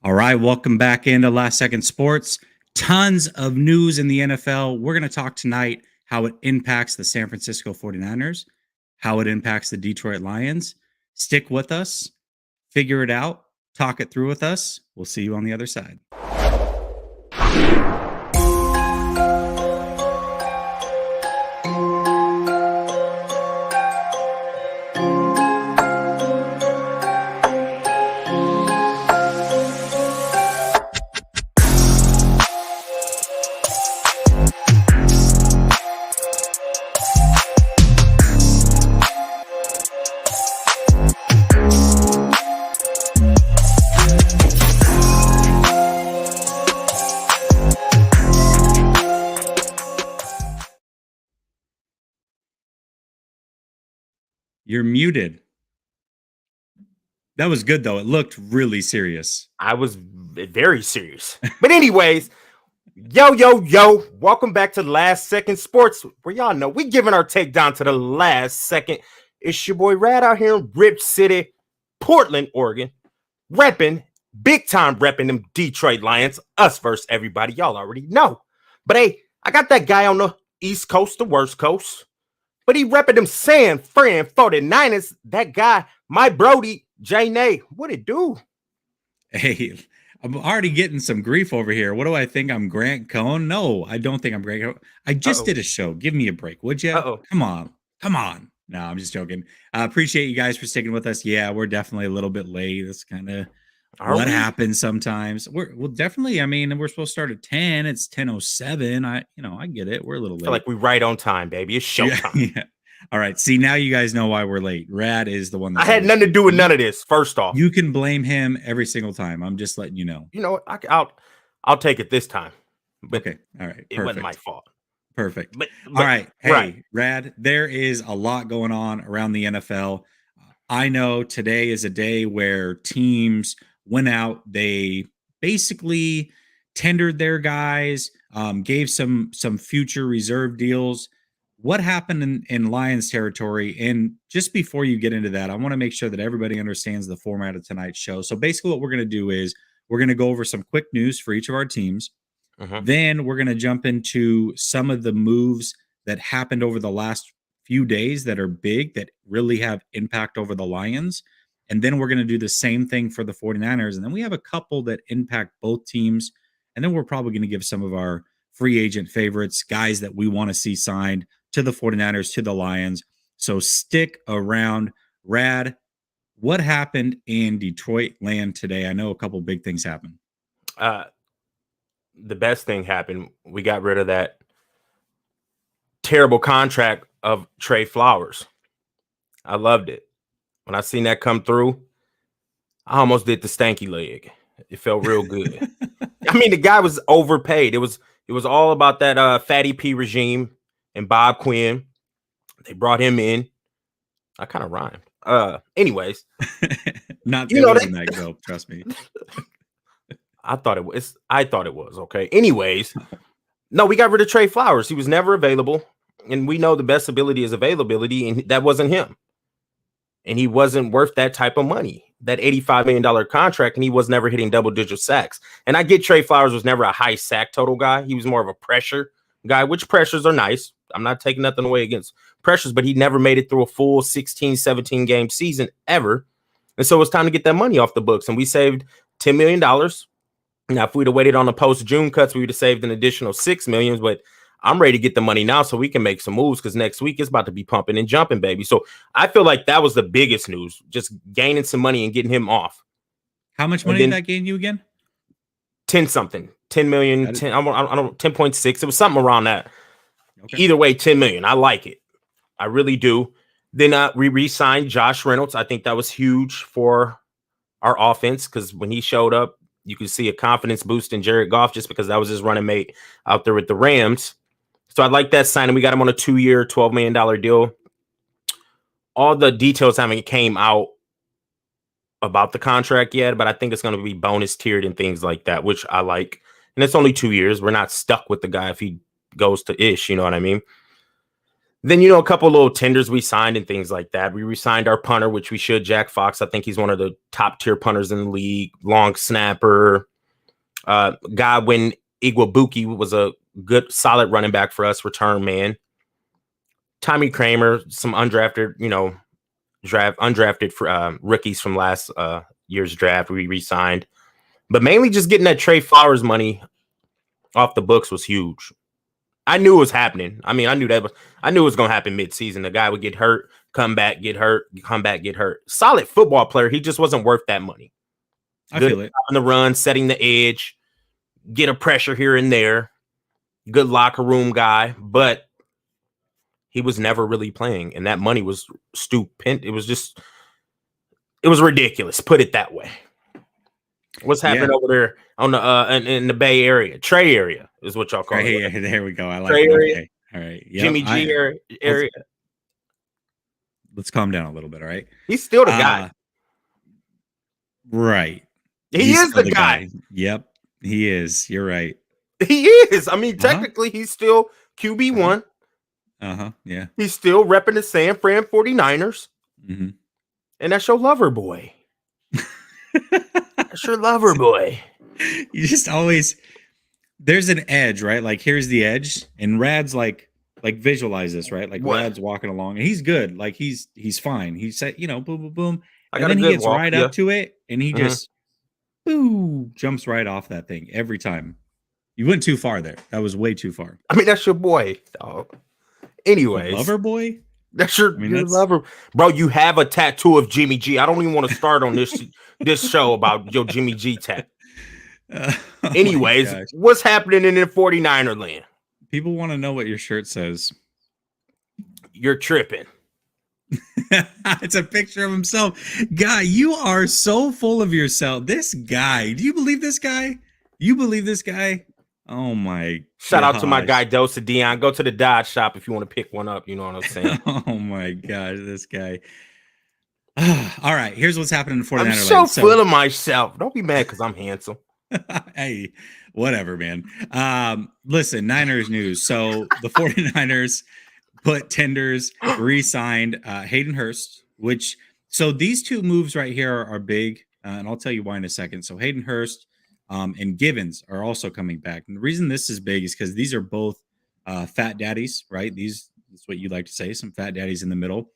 All right, welcome back into Last Second Sports. Tons of news in the NFL. We're going to talk tonight how it impacts the San Francisco 49ers, how it impacts the Detroit Lions. Stick with us, figure it out, talk it through with us. We'll see you on the other side. You're muted. That was good, though. It looked really serious. I was very serious. But anyways, yo, welcome back to Last Second Sports, where y'all know we giving our take down to the last second. It's your boy Rad out here in Rip City, Portland, Oregon, big time repping them Detroit Lions, us versus everybody. Y'all already know. But hey, I got that guy on the East Coast, the worst coast. But he repping them San Fran 49ers. That guy, my Brody, J-Nay. What it do? Hey, I'm already getting some grief over here. What do I think? I'm Grant Cohn? No, I don't think I'm Grant Cohn. I just did a show. Give me a break, would you? Come on. No, I'm just joking. I appreciate you guys for sticking with us. Yeah, we're definitely a little bit late. That's kind of what happens sometimes. We'll definitely, I mean, we're supposed to start at 10. It's 10:07. I get it. We're a little late. I feel like we're right on time, baby. It's showtime. Yeah. All right. See, now you guys know why we're late. Rad is the one that I had nothing to do with none of this. First off, you can blame him every single time. I'm just letting you know. You know what? I'll take it this time. But okay. All right. It wasn't my fault. Perfect. But all right. Hey, Rad, there is a lot going on around the NFL. I know today is a day where teams went out. They basically tendered their guys, gave some future reserve deals. What happened in Lions territory? And just before you get into that, I want to make sure that everybody understands the format of tonight's show. So basically what we're going to do is we're going to go over some quick news for each of our teams. Then we're going to jump into some of the moves that happened over the last few days that are big, that really have impact over the Lions. And then we're going to do the same thing for the 49ers. And then we have a couple that impact both teams. And then we're probably going to give some of our free agent favorites, guys that we want to see signed to the 49ers, to the Lions. So stick around. Rad, what happened in Detroit land today? I know a couple big things happened. The best thing happened. We got rid of that terrible contract of Trey Flowers. I loved it. When I seen that come through, I almost did the stanky leg. It felt real good. I mean, the guy was overpaid. It was all about that Fatty P regime and Bob Quinn. They brought him in. I kind of rhymed. Anyways. Not that go, trust me. I thought it was. Okay. Anyways, no, we got rid of Trey Flowers. He was never available. And we know the best ability is availability. And that wasn't him. And he wasn't worth that type of money, that $85 million contract. And he was never hitting double-digit sacks. And I get Trey Flowers was never a high sack total guy. He was more of a pressure guy, which pressures are nice. I'm not taking nothing away against pressures, but he never made it through a full 16, 17 game season ever. And so it's time to get that money off the books. And we saved $10 million. Now, if we'd have waited on the post-June cuts, we would have saved an additional $6 million. But I'm ready to get the money now so we can make some moves, because next week it's about to be pumping and jumping, baby. So I feel like that was the biggest news, just gaining some money and getting him off. How much money did that gain you again? 10 something, 10 million, I don't 10.6. It was something around that. Okay. Either way, 10 million. I like it. I really do. Then we re-signed Josh Reynolds. I think that was huge for our offense, because when he showed up, you could see a confidence boost in Jared Goff, just because that was his running mate out there with the Rams. So I like that signing. We got him on a 2-year, $12 million deal. All the details haven't came out about the contract yet, but I think it's going to be bonus tiered and things like that, which I like. And it's only 2 years. We're not stuck with the guy if he goes to ish, you know what I mean? Then, a couple little tenders we signed and things like that. We re-signed our punter, which we should, Jack Fox. I think he's one of the top tier punters in the league. Long snapper. Godwin Igwabuki was a good, solid running back for us, return man. Tommy Kramer, some undrafted, undrafted for, rookies from last year's draft we re-signed. But mainly just getting that Trey Flowers money off the books was huge. I knew it was happening. I mean, I knew it was going to happen mid-season. The guy would get hurt, come back, get hurt, come back, get hurt. Solid football player. He just wasn't worth that money. I feel it. On the run, setting the edge, get a pressure here and there. Good locker room guy, but he was never really playing, and that money was stupid. It was ridiculous. Put it that way. What's happening over there on the in the Bay Area? Trey area is what y'all call it. Yeah, there we go. I like Trey it. area. Okay. All right. Yep. Jimmy G area. Let's calm down a little bit, all right? He's still the guy. Right. He's is the guy. Yep. He is. You're right. He is. I mean, technically, he's still QB1. Yeah. He's still repping the San Fran 49ers. Mm-hmm. And that's your lover boy. That's your lover boy. You just always, there's an edge, right? Like, here's the edge. And Rad's like visualize this, right? Like, Rad's walking along and he's good. Like, he's fine. He said, boom, boom, boom. And then he gets right up to it and he just, jumps right off that thing every time. You went too far there. That was way too far. I mean, that's your boy, dog. Anyways. Lover boy? That's your lover. Bro, you have a tattoo of Jimmy G. I don't even want to start on this show about your Jimmy G tat. Anyways, what's happening in the 49er land? People want to know what your shirt says. You're tripping. It's a picture of himself. Guy, you are so full of yourself. This guy. Do you believe this guy? You believe this guy? Oh my! Shout out to my guy Dosa Dion. Go to the Dodge shop if you want to pick one up. You know what I'm saying? Oh my gosh, this guy. All right, here's what's happening in 49er. I'm so full of myself. Don't be mad because I'm handsome. Hey, whatever, man. Listen, Niners news. So the 49ers put tenders, re-signed Hayden Hurst, so these two moves right here are big, and I'll tell you why in a second. So Hayden Hurst and Givens are also coming back. And the reason this is big is because these are both fat daddies, right? That's what you like to say, some fat daddies in the middle.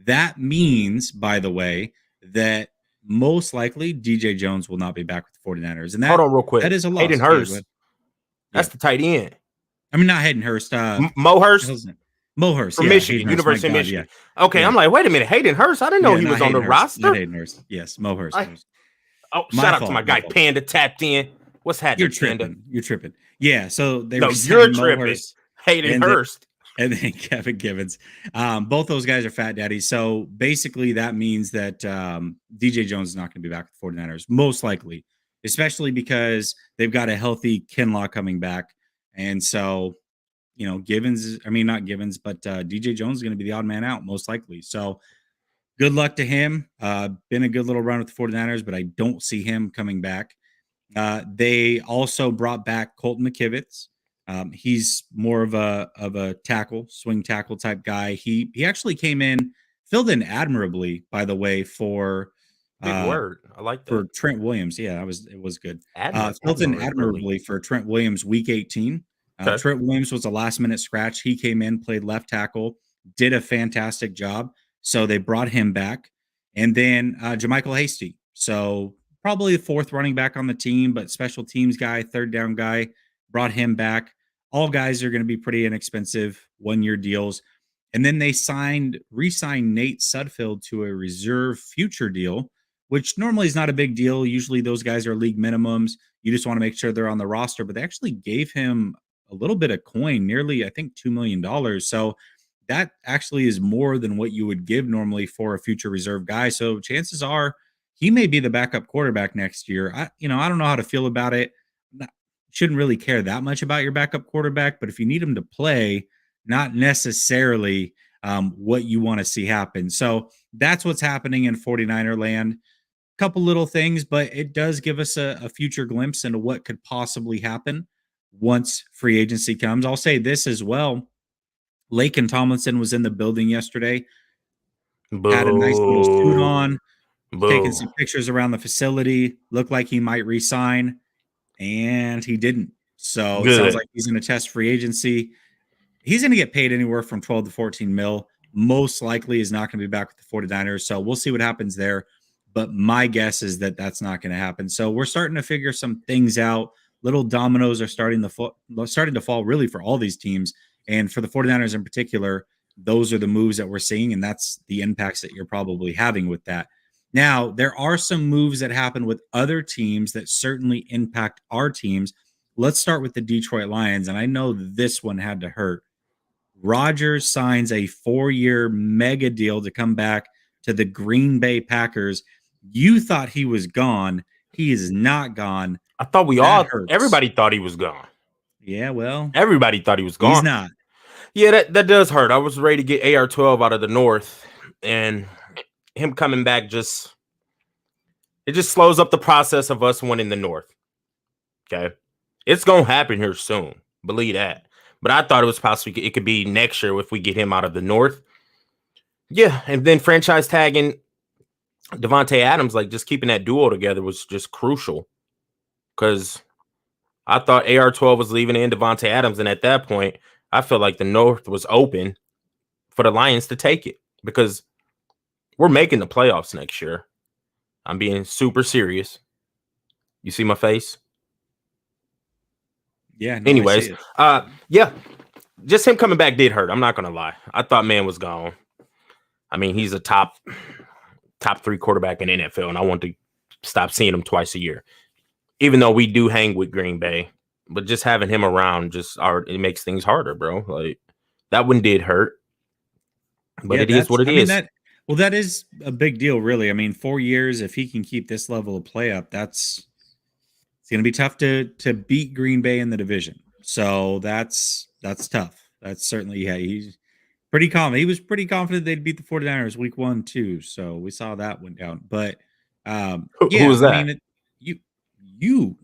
That means, by the way, that most likely DJ Jones will not be back with the 49ers. And that, hold on real quick. That is a loss. Hayden Hurst. That's the tight end. I mean, not Hayden Hurst. Mo Hurst? Mo Hurst. From Michigan, University of Michigan. Yeah. Okay, I'm like, wait a minute. Hayden Hurst? I didn't know he was on the roster. Not Hayden Hurst. Yes, Mo Hurst. Shout out to my guy Panda tapped in. What's happening? You're tripping. Panda? You're tripping. Yeah, so they were you're tripping. Hurst, Hayden Hurst. And then Kevin Givens. Both those guys are fat daddies. So basically that means that DJ Jones is not going to be back with the 49ers, most likely, especially because they've got a healthy Kinlaw coming back. And so, not Givens, but DJ Jones is going to be the odd man out, most likely. So good luck to him. Been a good little run with the 49ers, but I don't see him coming back. They also brought back Colton McKivitz. He's more of a swing tackle type guy. He actually came in, filled in admirably, by the way, for big word. I like that. For Trent Williams. Yeah, it was good. Filled in admirably for Trent Williams week 18. Okay. Trent Williams was a last minute scratch. He came in, played left tackle, did a fantastic job. So they brought him back. And then Jermichael Hasty. So probably the fourth running back on the team, but special teams guy, third down guy, brought him back. All guys are going to be pretty inexpensive 1-year deals. And then they re-signed Nate Sudfeld to a reserve future deal, which normally is not a big deal. Usually those guys are league minimums. You just want to make sure they're on the roster, but they actually gave him a little bit of coin, nearly, I think, $2 million. So that actually is more than what you would give normally for a future reserve guy. So chances are he may be the backup quarterback next year. I don't know how to feel about it. Shouldn't really care that much about your backup quarterback, but if you need him to play, not necessarily what you want to see happen. So that's what's happening in 49er land. Couple little things, but it does give us a future glimpse into what could possibly happen once free agency comes. I'll say this as well. Laken Tomlinson was in the building yesterday, had a nice little suit Boo. on, taking Boo. some pictures around the facility, looked like he might resign, and he didn't. So it sounds Good. like he's going to test free agency. He's going to get paid anywhere from 12 to 14 mil. Most likely is not going to be back with the 49ers. So we'll see what happens there. But my guess is that that's not going to happen. So we're starting to figure some things out. Little dominoes are starting to fall really for all these teams. And for the 49ers in particular, those are the moves that we're seeing. And that's the impacts that you're probably having with that. Now, there are some moves that happen with other teams that certainly impact our teams. Let's start with the Detroit Lions. And I know this one had to hurt. Rodgers signs a 4-year mega deal to come back to the Green Bay Packers. You thought he was gone. He is not gone. I thought Hurts. everybody thought he was gone. Yeah, well, everybody thought he was gone. He's not. Yeah, that does hurt. I was ready to get AR-12 out of the North, and him coming back it just slows up the process of us winning the North. Okay, it's gonna happen here soon. Believe that. But I thought it was possibly it could be next year if we get him out of the North. Yeah, and then franchise tagging Devontae Adams, like just keeping that duo together was just crucial. Because I thought AR-12 was leaving in Devontae Adams, and at that point, I felt like the North was open for the Lions to take it because we're making the playoffs next year. I'm being super serious. You see my face? Yeah. No, anyways, yeah, just him coming back did hurt. I'm not gonna lie. I thought man was gone. I mean, he's a top 3 quarterback in the NFL, and I want to stop seeing him twice a year. Even though we do hang with Green Bay, but just having him around it makes things harder, bro. Like that one did hurt, but it is what it is. That is a big deal, really. I mean, 4 years, if he can keep this level of play up, it's going to be tough to beat Green Bay in the division. So that's tough. That's certainly, he's pretty confident. He was pretty confident they'd beat the 49ers week 1, too. So we saw that went down. But who was that? I mean, you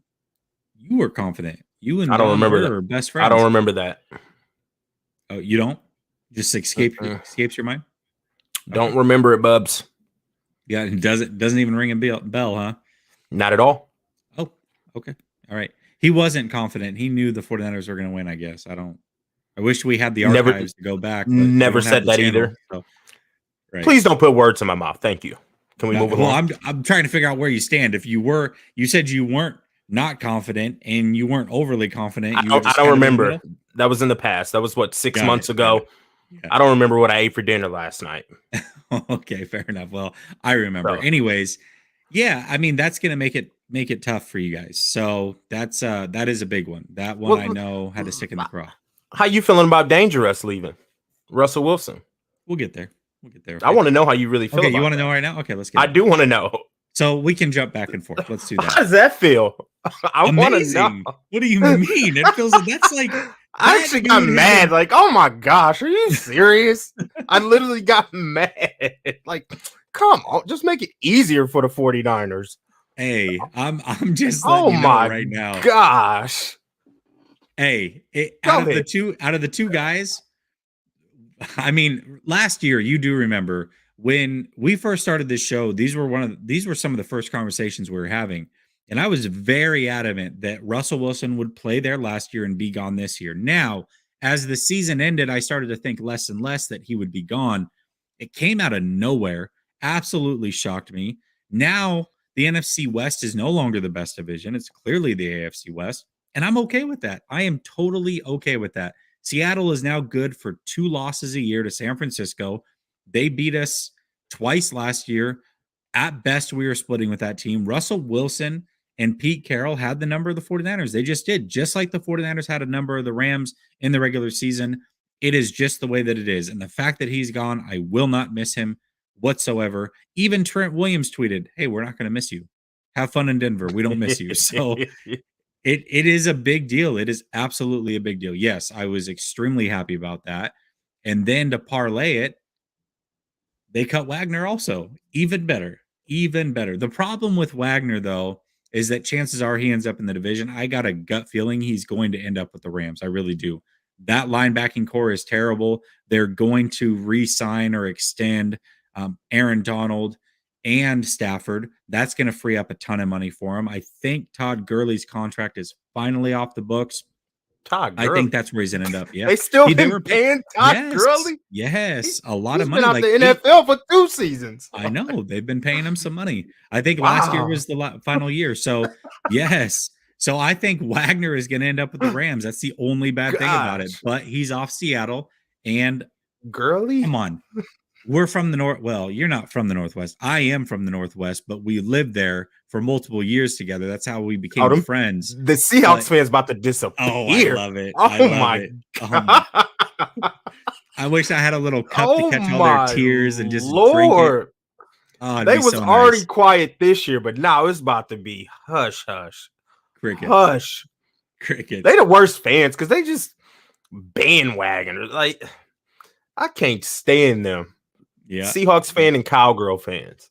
were confident. You and I don't remember that. Are best friends. I don't remember that. Oh, you don't? Just escapes your mind? Don't remember it, Bubs. Yeah, it doesn't even ring a bell, huh? Not at all. Oh, okay. All right. He wasn't confident. He knew the 49ers were going to win, I guess. I wish we had the archives to go back. But never said that channel, either. So, right. Please don't put words in my mouth. Thank you. Can we move along? Well, I'm trying to figure out where you stand. If you said you weren't not confident and you weren't overly confident. I don't remember. That was in the past. That was 6 months ago. Yeah. I don't remember what I ate for dinner last night. Okay, fair enough. Well, I remember. So. Anyways, yeah, I mean that's gonna make it tough for you guys. So that is a big one. That one I know had to stick in the craw. How you feeling about Dangerous leaving? Russell Wilson. We'll get there. Okay. I want to know how you really feel. Okay, you want to know right now? Okay, let's get I do want to know. So we can jump back and forth. Let's do that. How does that feel? I want to know. What do you mean? It feels like that's like I actually got mad. Like, oh my gosh, are you serious? I literally got mad. Like, come on, just make it easier for the 49ers. Hey, I'm just letting you know right now. Gosh. Hey, out of the two guys, I mean, last year you do remember when we first started this show, these were some of the first conversations we were having. And I was very adamant that Russell Wilson would play there last year and be gone this year. Now, as the season ended, I started to think less and less that he would be gone. It came out of nowhere. Absolutely shocked me. Now, the NFC West is no longer the best division. It's clearly the AFC West. And I'm okay with that. I am totally okay with that. Seattle is now good for 2 losses a year to San Francisco. They beat us twice last year. At best, we were splitting with that team. Russell Wilson and Pete Carroll had the number of the 49ers. They just did. Just like the 49ers had a number of the Rams in the regular season. It is just the way that it is. And the fact that he's gone, I will not miss him whatsoever. Even Trent Williams tweeted, hey, we're not going to miss you. Have fun in Denver. We don't miss you. So it is a big deal. It is absolutely a big deal. Yes, I was extremely happy about that. And then to parlay it, they cut Wagner also. Even better. The problem with Wagner, though, is that chances are he ends up in the division. I got a gut feeling he's going to end up with the Rams. I really do. That linebacking core is terrible. They're going to re-sign or extend Aaron Donald and Stafford. That's going to free up a ton of money for him. I think Todd Gurley's contract is finally off the books. Todd I Gurley. think that's where he's ended up. Yeah, they still they been paying Todd Gurley. Yes, a lot of He's money. been out the NFL for 2 seasons. I know they've been paying him some money. I think Wow. last year was the final year. So yes, so I think Wagner is going to end up with the Rams. That's the only bad thing about it. But he's off Seattle, and Gurley. Come on, we're from the north. Well, you're not from the Northwest. I am from the Northwest, but we lived there for multiple years together. That's how we became friends. The Seahawks fans about to disappear. Oh, I love it. Oh my God. I wish I had a little cup to catch all their tears and just drink it. Oh, they was so already nice. quiet this year, but now it's about to be hush, hush. Cricket. Hush. Cricket. They the worst fans because they just bandwagon. Like, I can't stand them. Yeah. Seahawks fan and Cowgirl fans.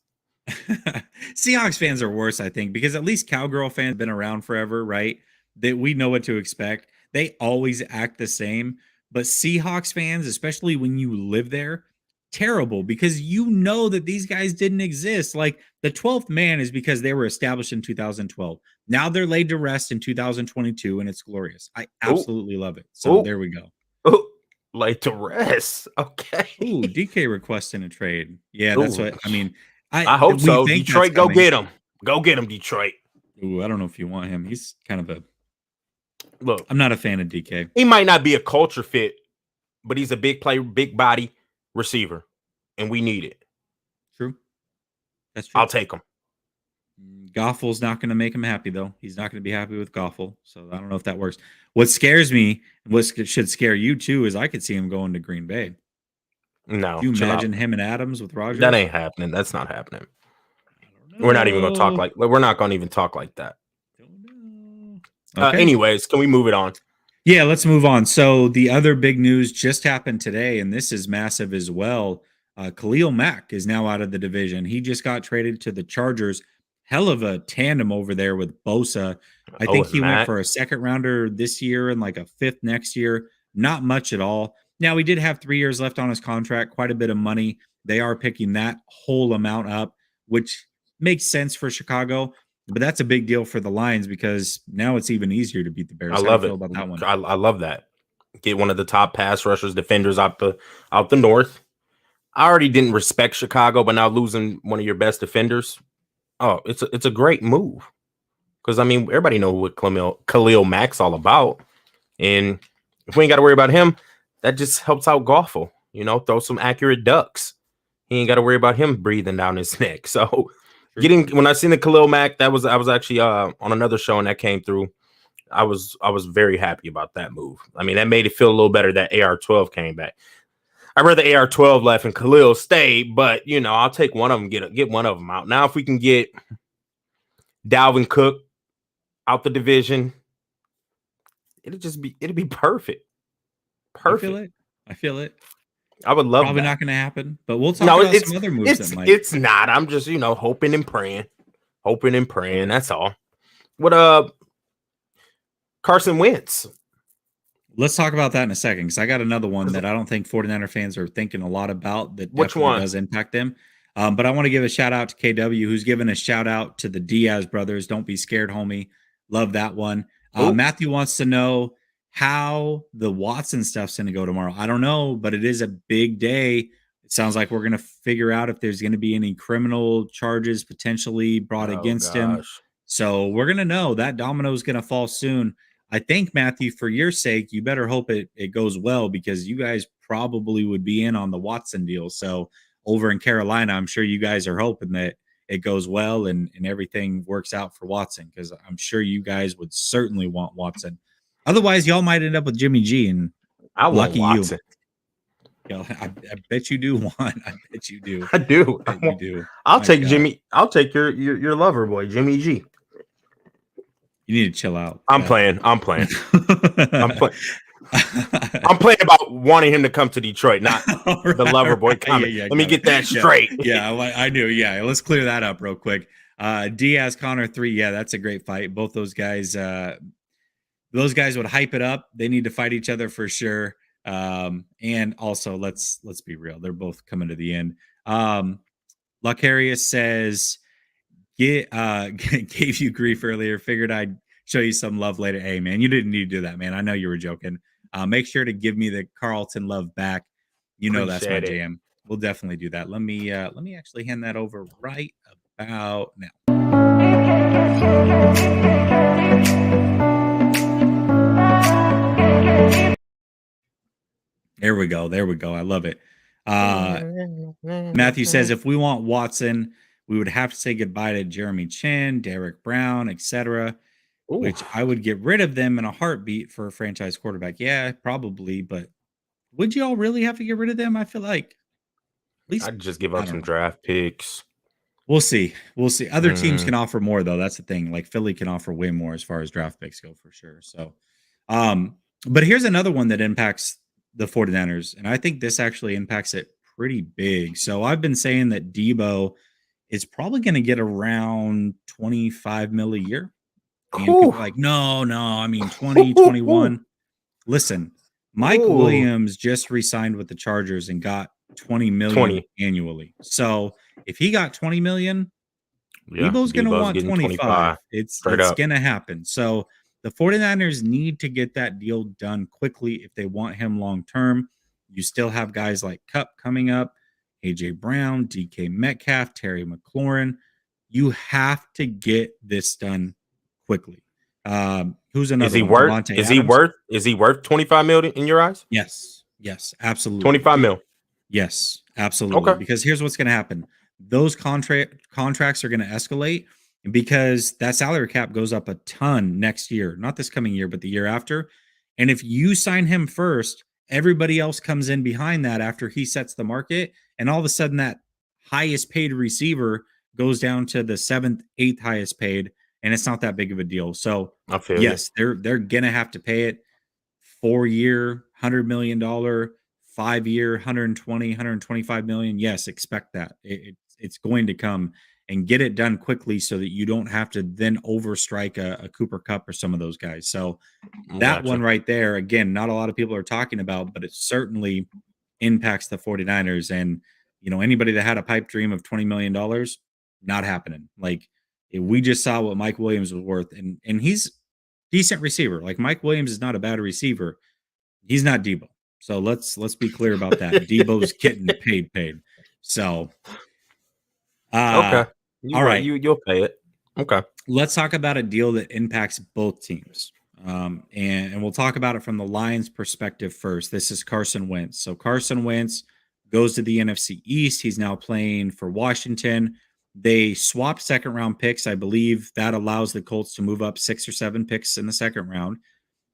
Seahawks fans are worse, I think, because at least Cowgirl fans have been around forever, right? That we know what to expect. They always act the same. But Seahawks fans, especially when you live there, terrible, because you know that these guys didn't exist. Like the 12th man is because they were established in 2012. Now they're laid to rest in 2022, and it's glorious. I absolutely love it. So there we go. Oh, laid to rest. Okay. Ooh, DK requesting a trade. Yeah, that's what I mean. I hope so. Detroit, go get him. Go get him, Detroit. Ooh, I don't know if you want him. He's kind of a look. I'm not a fan of DK. He might not be a culture fit, but he's a big player, big body receiver, and we need it. True. That's true. I'll take him. Goffle's not going to make him happy, though. He's not going to be happy with Goffle, so I don't know if that works. What scares me, what should scare you too, is I could see him going to Green Bay. No. Do you imagine him and Adams with Rodgers? That ain't happening. That's not happening. We're not even going to talk like we're not going to even talk like that. Okay. Anyways, can we move it on? Yeah, let's move on. So the other big news just happened today, and this is massive as well. Khalil Mack is now out of the division. He just got traded to the Chargers. Hell of a tandem over there with Bosa. I think he went for a second rounder this year and like a fifth next year. Not much at all. Now, he did have 3 years left on his contract, quite a bit of money. They are picking that whole amount up, which makes sense for Chicago. But that's a big deal for the Lions because now it's even easier to beat the Bears. I love it. About that one? I love that. Get one of the top pass rushers, defenders out the north. I already didn't respect Chicago, but now losing one of your best defenders, it's a great move. Because I mean, everybody knows what Khalil Mack's all about, and if we ain't got to worry about him, that just helps out Goffle. You know, throw some accurate ducks. He ain't got to worry about him breathing down his neck. So. When I seen the Khalil Mack, I was actually on another show and that came through. I was very happy about that move. I mean, that made it feel a little better that AR-12 came back. I'd rather AR-12 left and Khalil stayed, but you know, I'll take one of them, get one of them out. Now, if we can get Dalvin Cook out the division, it'd be perfect. Perfect. I feel it. I would love Probably that. Not going to happen, but we'll talk about some other moves that might. It's not. I'm just, hoping and praying. Hoping and praying. That's all. What Carson Wentz. Let's talk about that in a second because I got another one that I don't think 49er fans are thinking a lot about that Which one does impact them. But I want to give a shout out to KW, who's given a shout out to the Diaz brothers. Don't be scared, homie. Love that one. Matthew wants to know how the Watson stuff's going to go tomorrow. I don't know, but it is a big day. It sounds like we're going to figure out if there's going to be any criminal charges potentially brought against him. So we're going to know. That domino is going to fall soon. I think, Matthew, for your sake, you better hope it goes well because you guys probably would be in on the Watson deal. So over in Carolina, I'm sure you guys are hoping that it goes well and everything works out for Watson because I'm sure you guys would certainly want Watson. Otherwise, y'all might end up with Jimmy G, and I want Watson. I bet you do want. I bet you do. I do. You do. I'll take Jimmy. I'll take your lover boy, Jimmy G. You need to chill out. I'm playing. I'm playing about wanting him to come to Detroit, not the lover boy comment. Let me get that straight. Yeah, I knew. Yeah, let's clear that up real quick. Diaz Connor 3. Yeah, that's a great fight. Both those guys. those guys would hype it up. They need to fight each other for sure. And also let's be real. They're both coming to the end. Lucarius says, gave you grief earlier. Figured I'd show you some love later. Hey man, you didn't need to do that, man. I know you were joking. Make sure to give me the Carlton love back. You know that's my jam. We'll definitely do that. Let me actually hand that over right about now. There we go. I love it. Matthew says, if we want Watson, we would have to say goodbye to Jeremy Chin, Derek Brown, etc., which I would get rid of them in a heartbeat for a franchise quarterback. Yeah, probably. But would you all really have to get rid of them? I feel like at least I'd just give up some draft picks. We'll see. Other teams can offer more, though. That's the thing. Like Philly can offer way more as far as draft picks go for sure. So, but here's another one that impacts the 49ers. And I think this actually impacts it pretty big. So I've been saying that Deebo is probably going to get around 25 mil a year. And people are like, no, I mean 20, 21. Listen, Mike Williams just re-signed with the Chargers and got 20 million annually. So if he got 20 million, Deebo's going to want 25. It's going to happen. So the 49ers need to get that deal done quickly if they want him long-term. You still have guys like Kupp coming up, AJ Brown, DK Metcalf, Terry McLaurin. You have to get this done quickly. Who's another? Is he worth 25 million in your eyes? Yes, absolutely. 25 mil. Yes, absolutely. Okay. Because here's what's going to happen. Those contracts are going to escalate because that salary cap goes up a ton next year, not this coming year, but the year after. And if you sign him first, everybody else comes in behind that after he sets the market. And all of a sudden that highest paid receiver goes down to the 7th, 8th highest paid. And it's not that big of a deal. So yes, they're going to have to pay it. 4-year, $100 million, 5-year, 120, 125 million. Yes, expect that. It's going to come, and get it done quickly so that you don't have to then overstrike a Cooper Kupp or some of those guys. So that one right there, again, not a lot of people are talking about, but it certainly impacts the 49ers. And, anybody that had a pipe dream of $20 million, not happening. Like, we just saw what Mike Williams was worth, and he's decent receiver. Like, Mike Williams is not a bad receiver. He's not Deebo. So let's be clear about that. Deebo's getting paid. So okay. All right. You'll pay it. Okay. Let's talk about a deal that impacts both teams. And we'll talk about it from the Lions' perspective first. This is Carson Wentz. So Carson Wentz goes to the NFC East. He's now playing for Washington. They swapped second-round picks. I believe that allows the Colts to move up 6 or 7 picks in the second round.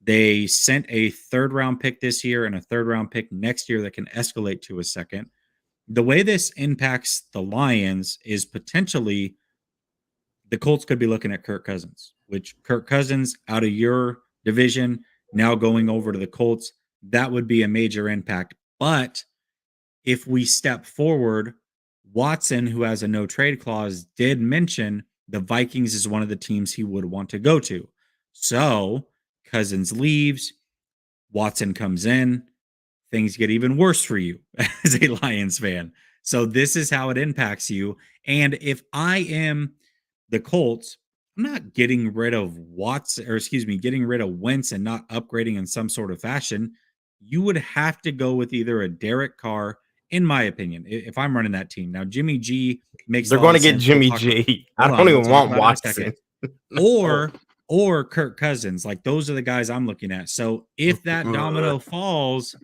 They sent a third-round pick this year and a third-round pick next year that can escalate to a second. The way this impacts the Lions is potentially the Colts could be looking at Kirk Cousins, which Kirk Cousins out of your division now going over to the Colts, that would be a major impact. But if we step forward, Watson, who has a no trade clause, did mention the Vikings is one of the teams he would want to go to. So Cousins leaves, Watson comes in, things get even worse for you as a Lions fan. So this is how it impacts you. And if I am the Colts, I'm not getting rid of getting rid of Wentz and not upgrading in some sort of fashion. You would have to go with either a Derek Carr, in my opinion, if I'm running that team. Now, Jimmy G makes They're going to get Jimmy G. I don't even want Watson. Or Kirk Cousins. Like, those are the guys I'm looking at. So if that domino falls,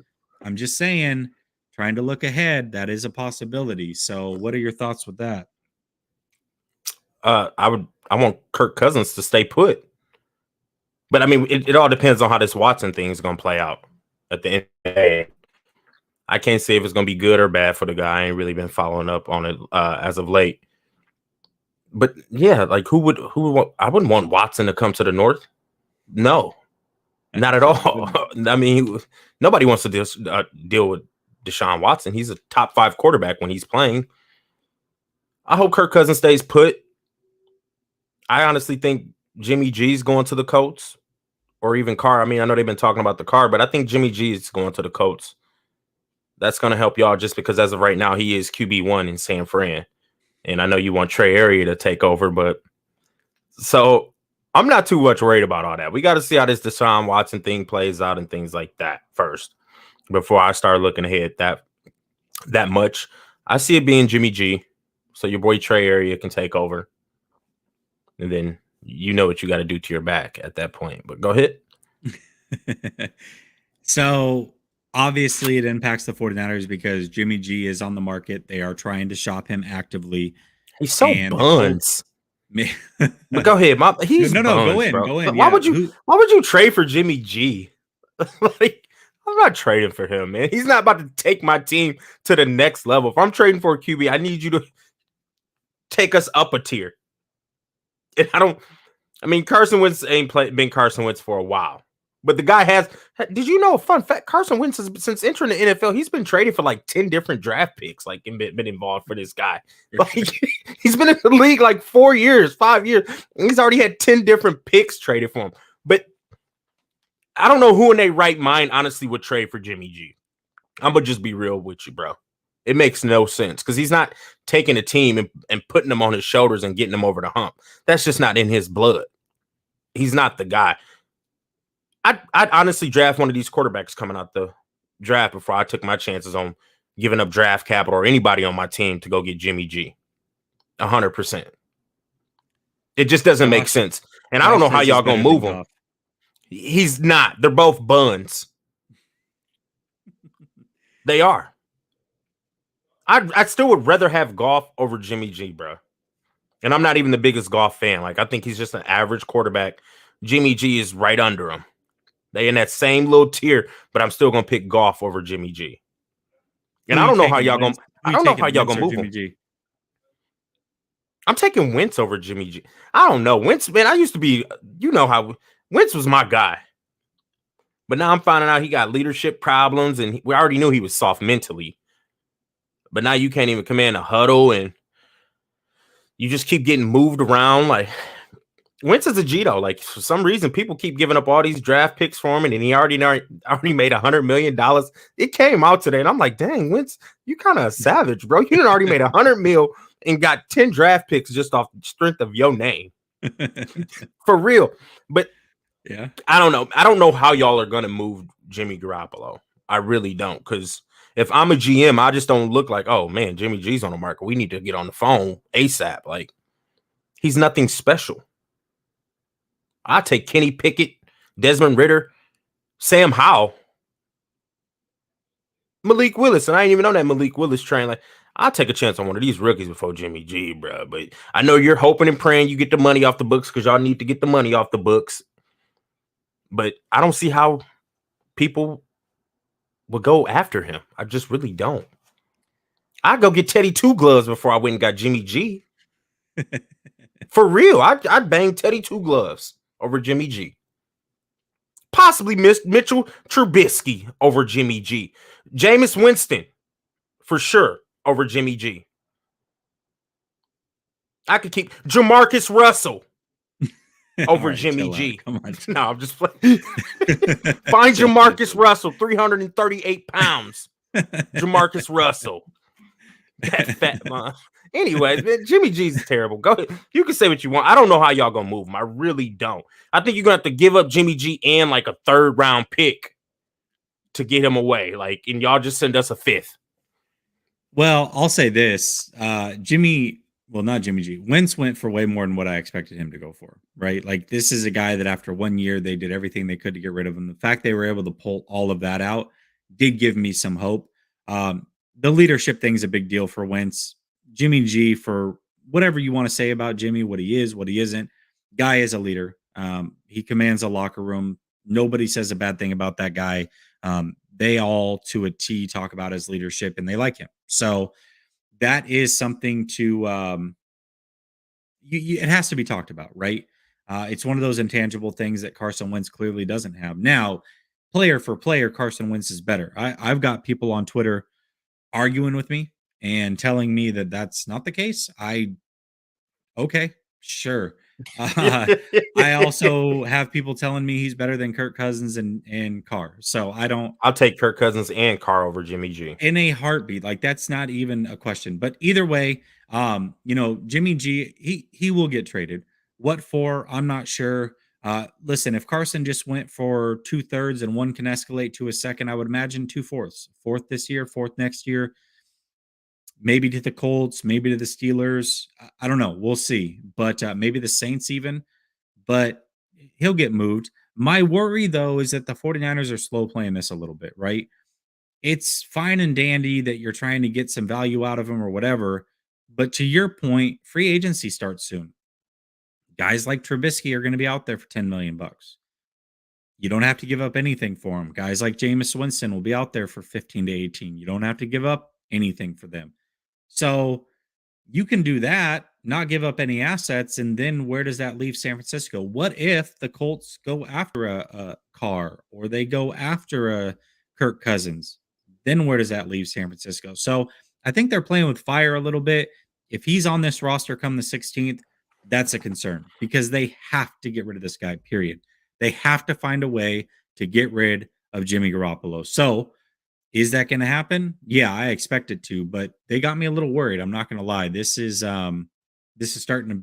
I'm just saying, trying to look ahead, that is a possibility. So what are your thoughts with that? I want Kirk Cousins to stay put. But I mean, it all depends on how this Watson thing is going to play out at the end of the day. I can't say if it's going to be good or bad for the guy. I ain't really been following up on it as of late. But yeah, like who would want, I wouldn't want Watson to come to the North. No, not at all. I mean, nobody wants to deal with Deshaun Watson. He's a top 5 quarterback when he's playing. I hope Kirk Cousins stays put. I honestly think Jimmy G's going to the Colts. or even Carr. I mean, I know they've been talking about the Carr, but I think Jimmy G is going to the Colts. That's going to help y'all just because as of right now, he is QB1 in San Fran. And I know you want Trey Area to take over, but so I'm not too much worried about all that. We got to see how this Deshaun Watson thing plays out and things like that first before I start looking ahead that much. I see it being Jimmy G. So your boy Trey Area can take over. And then you know what you got to do to your back at that point. But go ahead. So obviously it impacts the 49ers because Jimmy G is on the market. They are trying to shop him actively. He's so buns. But go ahead, he's buns, go in, bro. go in. Why would you trade for Jimmy G? Like, I'm not trading for him, man. He's not about to take my team to the next level. If I'm trading for a QB, I need you to take us up a tier. And I mean, Carson Wentz ain't been Carson Wentz for a while. But the guy has. Did you know a fun fact? Carson Wentz has, since entering the NFL, he's been traded for like 10 different draft picks, like been involved for this guy. Like, he's been in the league like 4 years, 5 years. And he's already had 10 different picks traded for him. But I don't know who in their right mind honestly would trade for Jimmy G. I'm gonna just be real with you, bro. It makes no sense because he's not taking a team and putting them on his shoulders and getting them over the hump. That's just not in his blood. He's not the guy. I'd honestly draft one of these quarterbacks coming out the draft before I took my chances on giving up draft capital or anybody on my team to go get Jimmy G. 100%. It just doesn't make sense. And I don't know how y'all gonna move him. He's not. They're both buns. They are. I still would rather have Goff over Jimmy G, bro. And I'm not even the biggest Goff fan. Like, I think he's just an average quarterback. Jimmy G is right under him. They in that same little tier, but I'm still gonna pick Goff over Jimmy G. And I don't know how y'all gonna. I don't know how y'all gonna move him. I'm taking Wentz over Jimmy G. I don't know. Wentz, man, I used to be. You know how Wentz was my guy, but now I'm finding out he got leadership problems, and we already knew he was soft mentally. But now you can't even command a huddle, and you just keep getting moved around. Like, Wentz is a G though. Like, for some reason, people keep giving up all these draft picks for him, and he already made $100 million. It came out today, and I'm like, dang, Wentz, you kind of savage, bro. You already made $100 million and got 10 draft picks just off the strength of your name. For real. But yeah, I don't know. I don't know how y'all are gonna move Jimmy Garoppolo. I really don't, because if I'm a GM, I just don't look like, oh man, Jimmy G's on the market. We need to get on the phone ASAP. Like, he's nothing special. I take Kenny Pickett, Desmond Ridder, Sam Howell, Malik Willis, and I ain't even know that Malik Willis train. Like, I'll take a chance on one of these rookies before Jimmy G, bro. But I know you're hoping and praying you get the money off the books because y'all need to get the money off the books. But I don't see how people will go after him. I just really don't. I'd go get Teddy Two Gloves before I went and got Jimmy G. For real, I'd bang Teddy Two Gloves over Jimmy G. Possibly Mitchell Trubisky over Jimmy G. Jameis Winston, for sure, over Jimmy G. I could keep Jamarcus Russell over Jimmy G. Come on. No, I'm just playing. Find Jamarcus Russell, 338 pounds. Jamarcus Russell. That fat man. Anyways, man, Jimmy G's terrible. Go ahead. You can say what you want. I don't know how y'all gonna move him. I really don't. I think you're gonna have to give up Jimmy G and like a 3rd round pick to get him away. Like, and y'all just send us a 5th. Well, I'll say this. Not Jimmy G. Wentz went for way more than what I expected him to go for, right? Like, this is a guy that after 1 year, they did everything they could to get rid of him. The fact they were able to pull all of that out did give me some hope. The leadership thing is a big deal for Wentz. Jimmy G, for whatever you want to say about Jimmy, what he is, what he isn't, guy is a leader. He commands a locker room. Nobody says a bad thing about that guy. They all, to a T, talk about his leadership, and they like him. So that is something to it has to be talked about, right? It's one of those intangible things that Carson Wentz clearly doesn't have. Now, player for player, Carson Wentz is better. I've got people on Twitter arguing with me and telling me that that's not the case. Okay, sure. I also have people telling me he's better than Kirk Cousins and Carr. So I don't. I'll take Kirk Cousins and Carr over Jimmy G in a heartbeat. Like that's not even a question. But either way, Jimmy G, he will get traded. What for? I'm not sure. Listen, if Carson just went for 2/3 and one can escalate to a second, I would imagine 2/4. Fourth this year, fourth next year, maybe to the Colts, maybe to the Steelers. I don't know. We'll see. But maybe the Saints even. But he'll get moved. My worry, though, is that the 49ers are slow playing this a little bit, right? It's fine and dandy that you're trying to get some value out of him or whatever. But to your point, free agency starts soon. Guys like Trubisky are going to be out there for 10 million bucks. You don't have to give up anything for them. Guys like Jameis Winston will be out there for 15 to 18. You don't have to give up anything for them. So you can do that, not give up any assets, and then where does that leave San Francisco? What if the Colts go after a Carr or they go after a Kirk Cousins? Then where does that leave San Francisco? So I think they're playing with fire a little bit. If he's on this roster come the 16th, that's a concern because they have to get rid of this guy, period. They have to find a way to get rid of Jimmy Garoppolo. So is that going to happen? Yeah, I expect it to, but they got me a little worried. I'm not going to lie. This is starting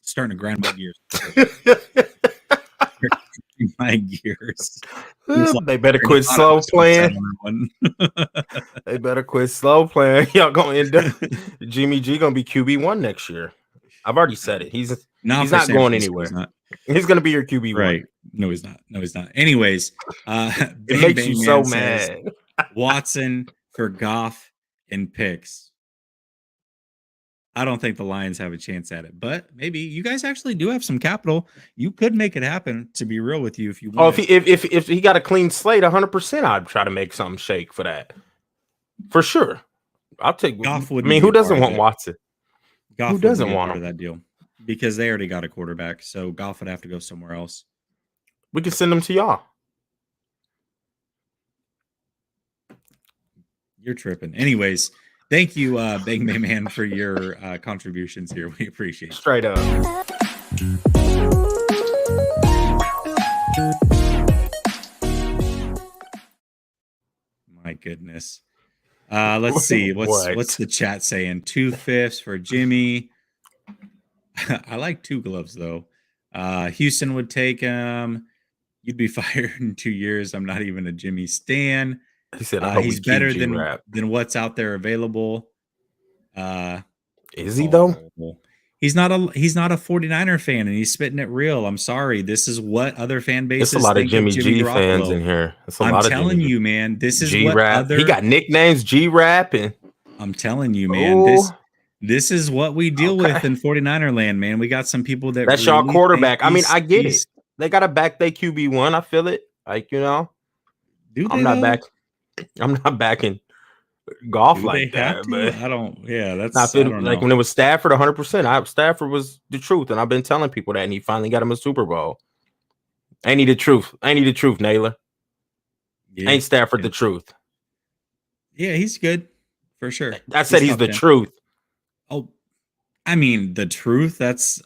to grind my gears. My gears. They better quit slow playing. They better quit slow playing. Y'all gonna end up Jimmy G gonna be QB1 next year. I've already said it. He's not going anywhere. He's gonna be your QB1. Right. No, he's not. Anyways, it makes you so mad. Watson for Goff and picks. I don't think the Lions have a chance at it, but maybe you guys actually do have some capital. You could make it happen, to be real with you, if you want. Oh, if he got a clean slate, 100%, I'd try to make something shake for that. For sure. I'll take Goff. I mean, who doesn't want Watson? Goff who doesn't want him? That deal? Because they already got a quarterback, so Goff would have to go somewhere else. We can send them to y'all. You're tripping. Anyways, thank you, Bang Bang Man, for your contributions here. We appreciate it. Straight up. My goodness. Let's see. What's the chat saying? 2/5 for Jimmy. I like 2 gloves, though. Houston would take him. You'd be fired in 2 years. I'm not even a Jimmy stan. He said, he's better than what's out there available. Is he though? He's not a 49er fan, and he's spitting it real. I'm sorry. This is what other fan bases. There's a lot of Jimmy G fans in here. I'm telling you, man. This is what other. He got nicknames, G-Rap, and I'm telling you, man. This is what we deal with in 49er land, man. We got some people that that's really y'all quarterback. I mean, I get it. They got to back their QB1. I feel it. Like, I'm not backing Goff like that. But I don't. Yeah, that's not like when it was Stafford 100%. Stafford was the truth, and I've been telling people that, and he finally got him a Super Bowl. Ain't he the truth? Naylor? Yeah, ain't Stafford the truth? Yeah, he's good for sure. I said he's the truth. Oh, I mean the truth. That's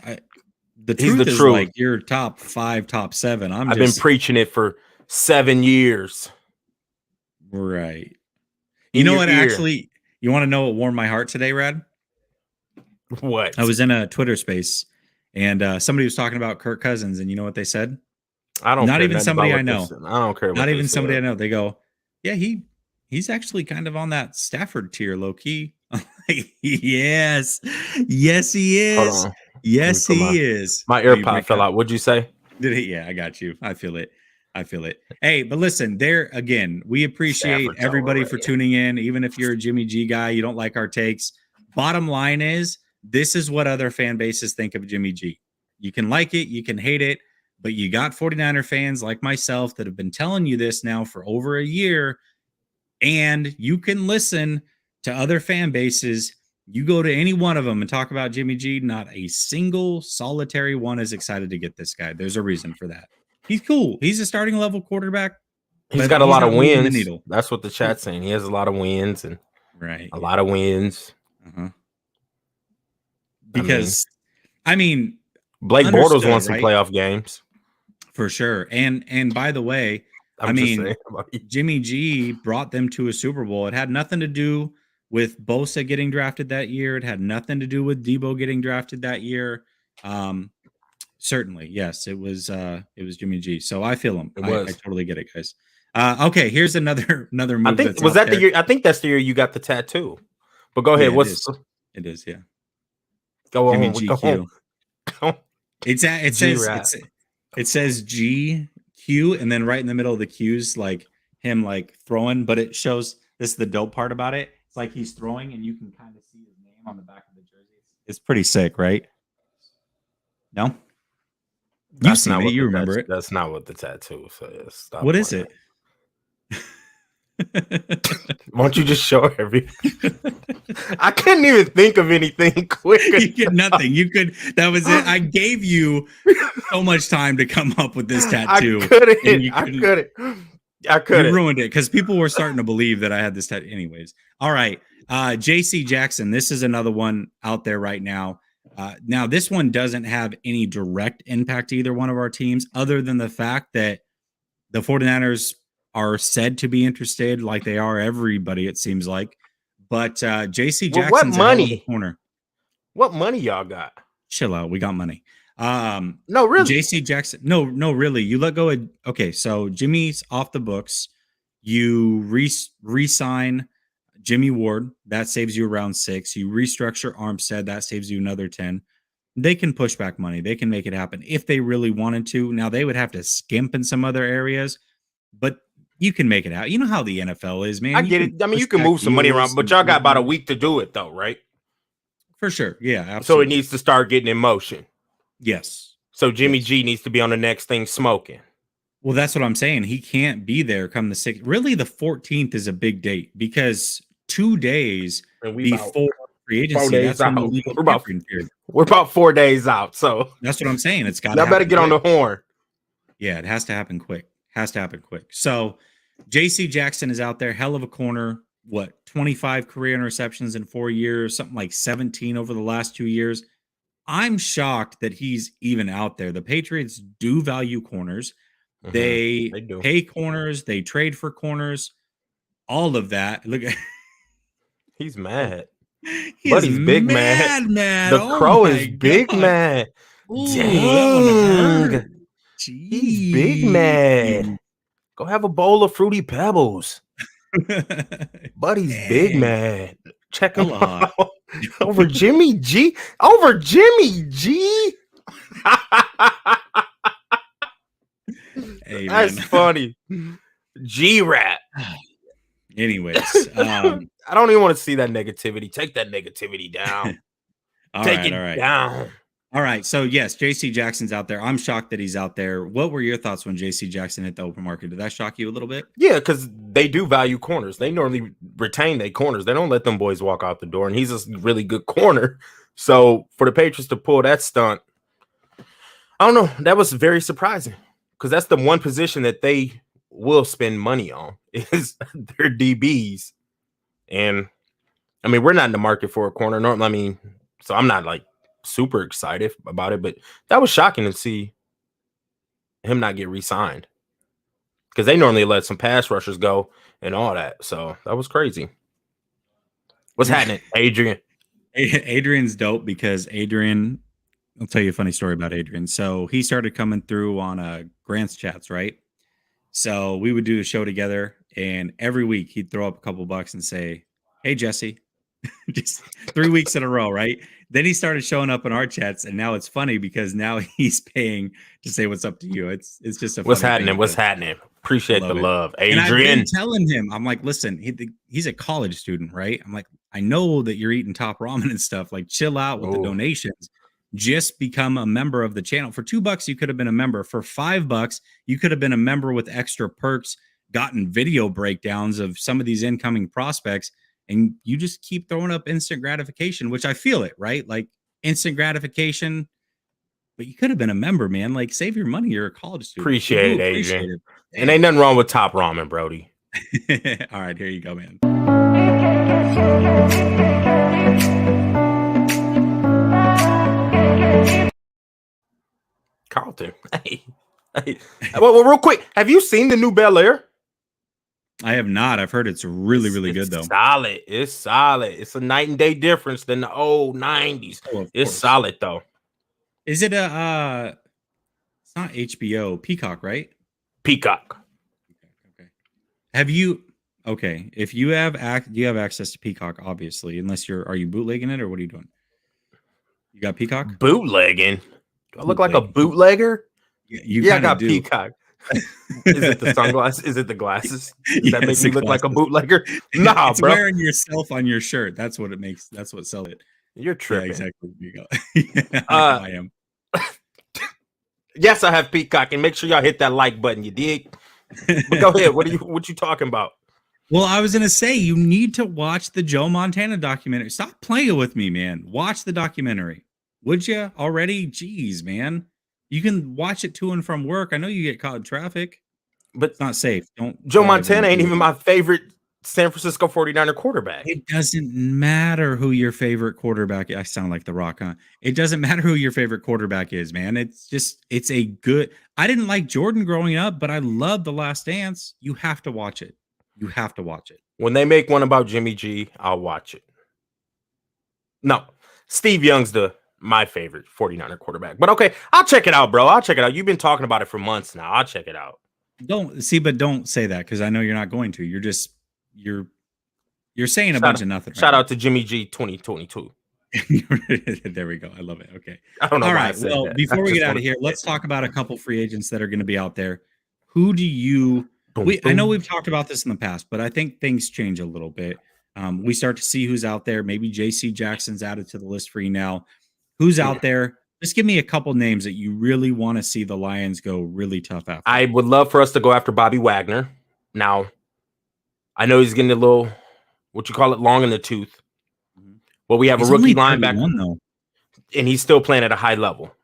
the truth is like your top 5, top 7. I've been preaching it for 7 years. Right. You know what? Actually, you want to know what warmed my heart today, Rad? What? I was in a Twitter space, and somebody was talking about Kirk Cousins, and you know what they said? I don't. Not even somebody I know. I don't care. Not even somebody I know. They go, yeah, he's actually kind of on that Stafford tier, low key. Yes, he is. Yes, he is. My AirPod fell out. What'd you say? Did it? Yeah, I got you. I feel it. Hey, but listen, there again, we appreciate everybody for tuning in. Even if you're a Jimmy G guy, you don't like our takes. Bottom line is, this is what other fan bases think of Jimmy G. You can like it, you can hate it, but you got 49er fans like myself that have been telling you this now for over a year, and you can listen to other fan bases. You go to any one of them and talk about Jimmy G, not a single solitary one is excited to get this guy. There's a reason for that. He's cool. He's a starting level quarterback. He's got a lot of wins. That's what the chat's saying. He has a lot of wins and right. A lot of wins. Because I mean, Blake Bortles won some right? playoff games. For sure. And by the way, Jimmy G brought them to a Super Bowl. It had nothing to do with Bosa getting drafted that year. It had nothing to do with Deebo getting drafted that year. Certainly, yes, it was Jimmy G. So I feel him. I totally get it, guys. Okay, here's another move. I think was that the year? I think that's the year you got the tattoo. But go ahead. Yeah, it is, yeah. Go Jimmy on. GQ. It says GQ, and then right in the middle of the Q's like him like throwing, but it shows this is the dope part about it. It's like he's throwing, and you can kind of see his name on the back of the jersey. It's pretty sick, right? No, you've seen it. You remember it. That's not what the tattoo says. What is it? Why don't you just show everything? I couldn't even think of anything quick. You get nothing. You could. That was it. I gave you so much time to come up with this tattoo. I couldn't. You ruined it because people were starting to believe that I had this tattoo. Anyways, all right. J.C. Jackson. This is another one out there right now. Now, this one doesn't have any direct impact to either one of our teams, other than the fact that the 49ers are said to be interested, like they are everybody, it seems like. But J.C. Jackson's what money? Corner. What money y'all got? Chill out. We got money. No, really. J.C. Jackson. No, really. You let go of. Okay, so Jimmy's off the books. You re-sign Jimmy Ward. That saves you around 6. You restructure Armstead. That saves you another 10. They can push back money. They can make it happen if they really wanted to. Now, they would have to skimp in some other areas, but you can make it out. You know how the NFL is, man. I get it. I mean, you can move some money around, but y'all got about a week to do it, though, right? For sure. Yeah, absolutely. So it needs to start getting in motion. Yes. So Jimmy G needs to be on the next thing smoking. Well, that's what I'm saying. He can't be there come the 6th. Really, the 14th is a big date because 2 days before free agency, that's when the legal period. We're about 4 days out. So that's what I'm saying. It's got. Y'all better get on the horn. Yeah, it has to happen quick. So J.C. Jackson is out there, hell of a corner. What, 25 career interceptions in 4 years, something like 17 over the last 2 years. I'm shocked that he's even out there. The Patriots do value corners. They do. Pay corners. They trade for corners. All of that. Look, he's mad. He's big mad. The Crow is big mad. Dang. He's big mad. Go have a bowl of Fruity Pebbles. Buddy's big mad. Check him out. Over Jimmy G. Hey, that's funny. G-Rat. Anyways, I don't even want to see that negativity. Take that negativity down. Take it down. All right. So, yes, J.C. Jackson's out there. I'm shocked that he's out there. What were your thoughts when J.C. Jackson hit the open market? Did that shock you a little bit? Yeah, because they do value corners. They normally retain their corners. They don't let them boys walk out the door, and he's a really good corner. So, for the Patriots to pull that stunt, I don't know. That was very surprising because that's the one position that they will spend money on is their DBs. And, I mean, we're not in the market for a corner. So I'm not, like, super excited about it, but that was shocking to see him not get re-signed because they normally let some pass rushers go and all that. So that was crazy. What's happening, Adrian? Adrian's dope because Adrian, I'll tell you a funny story about Adrian. So he started coming through on Grant's chats, right? So we would do a show together, and every week he'd throw up a couple bucks and say, "Hey, Jesse." Just 3 weeks in a row, right? Then he started showing up in our chats, and now it's funny because now he's paying to say what's up to you. It's just a what's happening. What's happening? Appreciate the love, Adrian. And I've been telling him, I'm like, listen, he's a college student, right? I'm like, I know that you're eating top ramen and stuff. Like, chill out with the donations. Just become a member of the channel. For $2, you could have been a member. For $5, you could have been a member with extra perks, gotten video breakdowns of some of these incoming prospects. And you just keep throwing up instant gratification, which I feel it, right? Like instant gratification, but you could have been a member, man. Like save your money. You're a college student. Appreciate it, Adrian. And ain't nothing wrong with top ramen, Brody. All right, here you go, man. Carlton. Hey. Well, real quick, have you seen the new Bel Air? I have not. I've heard it's really, really good though. Solid. It's solid. It's a night and day difference than the old 90s. It's solid though. Is it a it's not HBO, Peacock, right? Peacock. Okay. Have you if you have you have access to Peacock, obviously, unless are you bootlegging it or what are you doing? You got Peacock? Bootlegging. Do I look like a bootlegger? Yeah, I got do. Peacock. Is it the sunglasses? Is it the glasses? Does that make me look like a bootlegger? Nah, it's bro. Wearing yourself on your shirt. That's what it makes. That's what sells it. You're tripping. Yeah, exactly. Yeah, I am. Yes, I have Peacock, and make sure y'all hit that like button. You dig? But go ahead. What you talking about? Well, I was gonna say you need to watch the Joe Montana documentary. Stop playing with me, man. Watch the documentary. Would you already? Jeez, man. You can watch it to and from work. I know you get caught in traffic, but it's not safe. Don't. Joe Montana ain't even my favorite San Francisco 49er quarterback. It doesn't matter who your favorite quarterback is. I sound like The Rock, huh? It doesn't matter who your favorite quarterback is, man. It's a good. I didn't like Jordan growing up, but I love The Last Dance. You have to watch it. You have to watch it. When they make one about Jimmy G, I'll watch it. No, Steve Young's my favorite 49er quarterback. But okay, I'll check it out, bro. I'll check it out. You've been talking about it for months now. I'll check it out. Don't say that because I know you're not going to. You're saying a bunch of nothing. Shout out to Jimmy G 2022. There we go. I love it. Okay. I don't know. All right. Well, before we get out of here, let's talk about a couple free agents that are going to be out there. Who do you I know we've talked about this in the past, but I think things change a little bit. We start to see who's out there. Maybe JC Jackson's added to the list for you now. Who's out there? Just give me a couple names that you really want to see the Lions go really tough after. I would love for us to go after Bobby Wagner. Now, I know he's getting a little, long in the tooth. But we have a rookie linebacker, and he's still playing at a high level.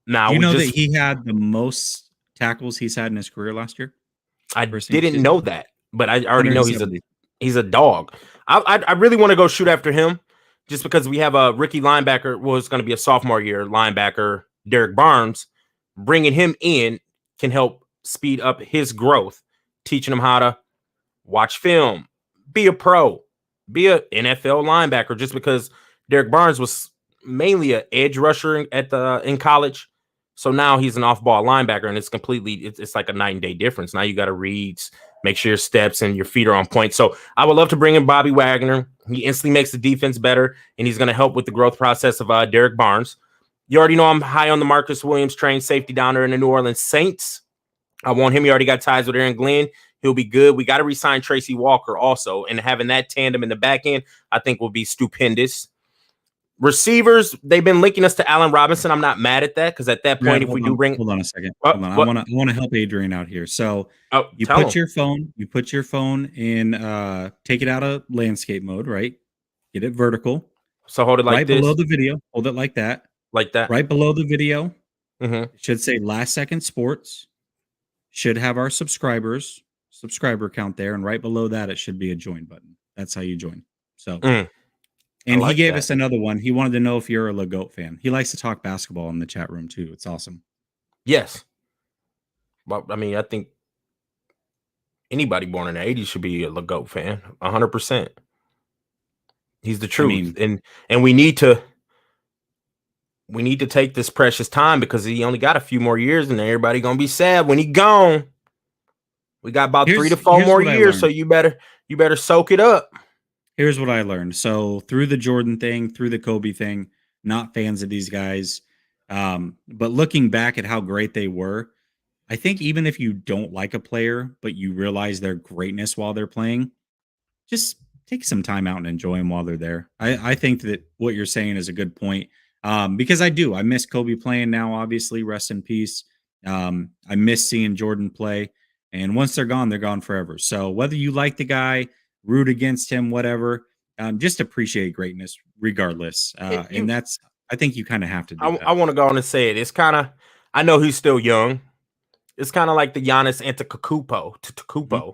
Now, you know that he had the most tackles he's had in his career last year? I didn't know that, but I already know he's a dog. I really want to go shoot after him just because we have a rookie linebacker. Well, it's going to be a sophomore year linebacker, Derek Barnes. Bringing him in can help speed up his growth, teaching him how to watch film, be a pro, be an NFL linebacker. Just because Derek Barnes was mainly an edge rusher in college. So now he's an off-ball linebacker, and it's like a night and day difference. Now you got to read, make sure your steps and your feet are on point. So I would love to bring in Bobby Wagner. He instantly makes the defense better, and he's going to help with the growth process of Derek Barnes. You already know I'm high on the Marcus Williams trained safety down there in the New Orleans Saints. I want him. He already got ties with Aaron Glenn. He'll be good. We got to re-sign Tracy Walker also, and having that tandem in the back end, I think will be stupendous. Receivers, they've been linking us to Allen Robinson. I'm not mad at that because at that point, hold on a second. Hold on. I want to help Adrian out here. So you put your phone in, take it out of landscape mode, right? Get it vertical. So hold it like right this. Below the video. Hold it like that. Like that. Right below the video. Mm-hmm. It should say Last Second Sports. Should have our subscriber count there, and right below that, it should be a join button. That's how you join. So. And he gave us another one. He wanted to know if you're a LeGoat fan. He likes to talk basketball in the chat room, too. It's awesome. Yes. But, I mean, I think anybody born in the 80s should be a LeGoat fan. 100%. He's the truth. And we need to take this precious time because he only got a few more years and everybody going to be sad when he gone. We got about 3 to 4 more years, so you better soak it up. Here's what I learned. So through the Jordan thing, through the Kobe thing, not fans of these guys. But looking back at how great they were, I think even if you don't like a player, but you realize their greatness while they're playing, just take some time out and enjoy them while they're there. I think that what you're saying is a good point. Because I miss Kobe playing now, obviously, rest in peace. I miss seeing Jordan play. And once they're gone forever. So whether you like the guy, root against him, whatever, just appreciate greatness regardless. And that's, I think you kind of have to do that. I want to go on and say it. It's kind of, I know he's still young. It's kind of like the Giannis Antetokounmpo. Mm-hmm.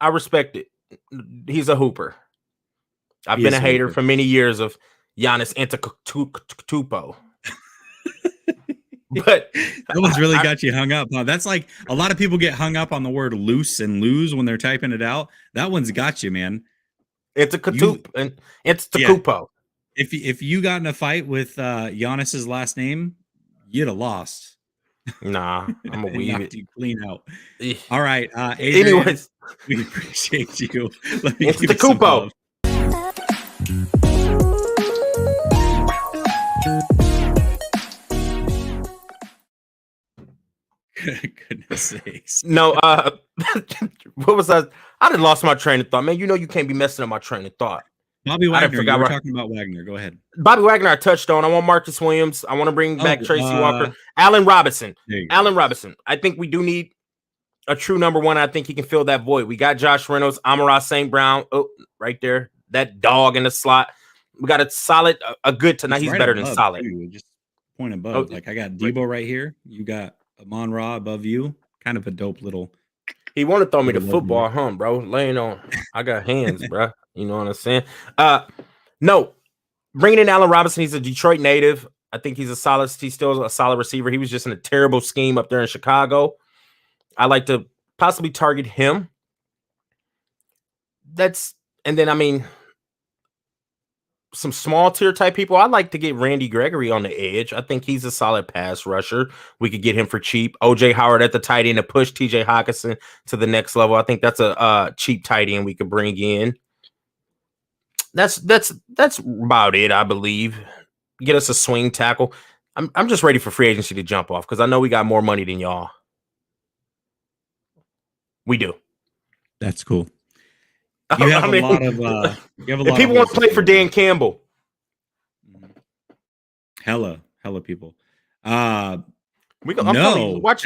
I respect it. He's a hooper. I've been a hater for many years of Giannis Antetokounmpo. But that one's really got you hung up. Huh? That's like a lot of people get hung up on the word loose and lose when they're typing it out. That one's got you, man. It's a Katup and it's the Kupo. If you got in a fight with Giannis's last name, you'd have lost. Nah, I'm a weave it. You clean out. All right, Adrian, anyways, we appreciate you. Let me give you some love. Goodness sakes. No, what was that? I done lost my train of thought, man. You know you can't be messing up my train of thought. Bobby Wagner. You were talking about Wagner. Go ahead. Bobby Wagner, I touched on. I want Marcus Williams. I want to bring back Tracy Walker. Allen Robinson. Allen Robinson. I think we do need a true number one. I think he can fill that void. We got Josh Reynolds, Amon-Ra St. Brown. Oh, right there. That dog in the slot. We got a solid, a good tonight. He's right better than solid. Too. Just point above. Like I got Deebo right here. You got Amon-Ra above you. Kind of a dope little. He want to throw me the football, bro. Laying on. I got hands, bro. You know what I'm saying? No. Bringing in Allen Robinson, he's a Detroit native. I think he's still a solid receiver. He was just in a terrible scheme up there in Chicago. I like to possibly target him. And then, I mean, some small tier type people. I'd like to get Randy Gregory on the edge. I think he's a solid pass rusher. We could get him for cheap. OJ Howard at the tight end to push TJ Hawkinson to the next level. I think that's a cheap tight end we could bring in. That's about it, I believe. Get us a swing tackle. I'm just ready for free agency to jump off because I know we got more money than y'all. We do. That's cool. You have a lot of. If people want to play for Dan Campbell. Hella people. Watch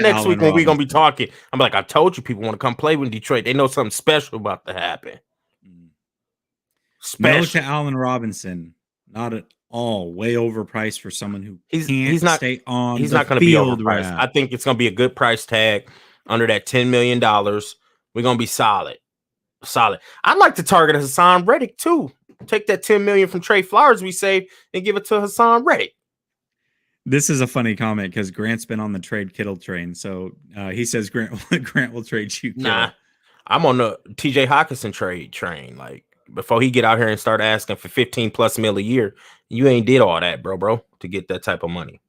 next week when we're gonna be talking. I'm like, I told you, people want to come play with Detroit. They know something special about to happen. No to Allen Robinson, not at all. Way overpriced for someone who he's not stay on. He's not going to be overpriced. I think it's going to be a good price tag under that $10 million. We're going to be solid. I'd like to target Hassan Reddick too. Take that $10 million from Trey Flowers we saved and give it to Hassan Reddick. This is a funny comment because Grant's been on the trade Kittle train. So he says Grant will trade you. Kittle. Nah, I'm on the TJ Hawkinson trade train. Like before he get out here and start asking for 15+ mil a year, you ain't did all that, bro, to get that type of money.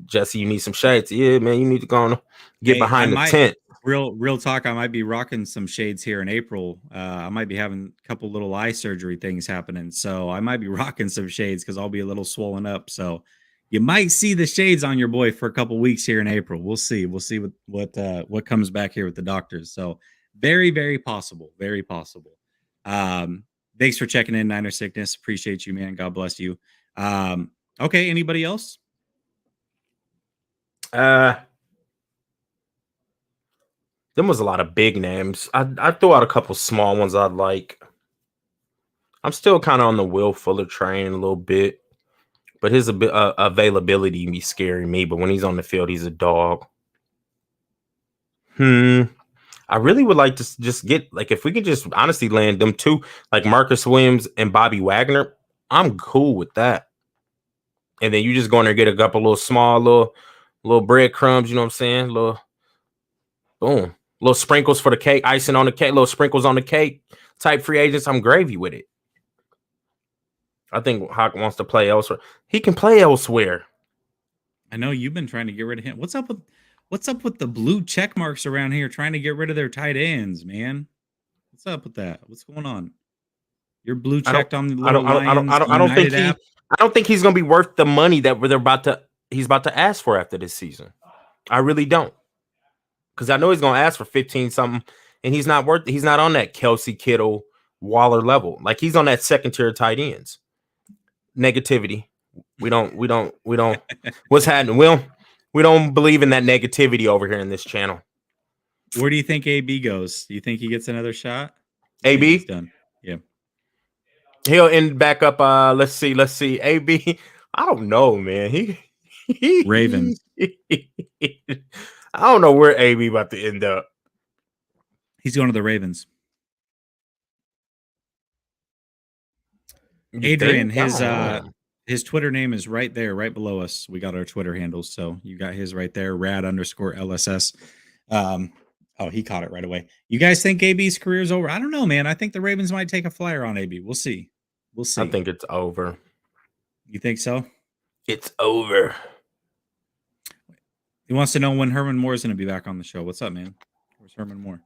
Jesse, you need some shades. Yeah, man, you need to go and get behind the tent. Real talk. I might be rocking some shades here in April. I might be having a couple little eye surgery things happening, so I might be rocking some shades because I'll be a little swollen up. So you might see the shades on your boy for a couple weeks here in April. We'll see. We'll see what comes back here with the doctors. So very, very possible. Very possible. Thanks for checking in, Niner Sickness. Appreciate you, man. God bless you. Okay. Anybody else? There was a lot of big names. I threw out a couple small ones I'd like. I'm still kind of on the Will Fuller train a little bit, but his availability be scaring me. But when he's on the field, he's a dog. I really would like to just get, like, if we could just honestly land them two, like Marcus Williams and Bobby Wagner, I'm cool with that. And then you just go in there and get a couple little small, little breadcrumbs, you know what I'm saying? Little, boom. Little sprinkles for the cake, icing on the cake, little sprinkles on the cake type free agents. I'm gravy with it. I think Hawk wants to play elsewhere. He can play elsewhere. I know you've been trying to get rid of him. What's up with the blue check marks around here trying to get rid of their tight ends, man? What's up with that? What's going on? You're blue checked on the little Lions United app. I don't think he's going to be worth the money that he's about to ask for after this season. I really don't. Because I know he's going to ask for 15 something, and he's not on that Kelsey Kittle Waller level. Like he's on that second tier tight ends. Negativity. We don't what's happening? We don't believe in that negativity over here in this channel. Where do you think AB goes? Do you think he gets another shot? AB? He's done. Yeah. He'll end back up. Let's see. AB. I don't know, man. Ravens. I don't know where AB about to end up. He's going to the Ravens. Adrian, his His Twitter name is right there, right below us. We got our Twitter handles, so you got his right there, rad_LSS. He caught it right away. You guys think AB's career is over? I don't know, man. I think the Ravens might take a flyer on AB. We'll see. We'll see. I think it's over. You think so? It's over. He wants to know when Herman Moore is going to be back on the show. What's up, man? Where's Herman Moore?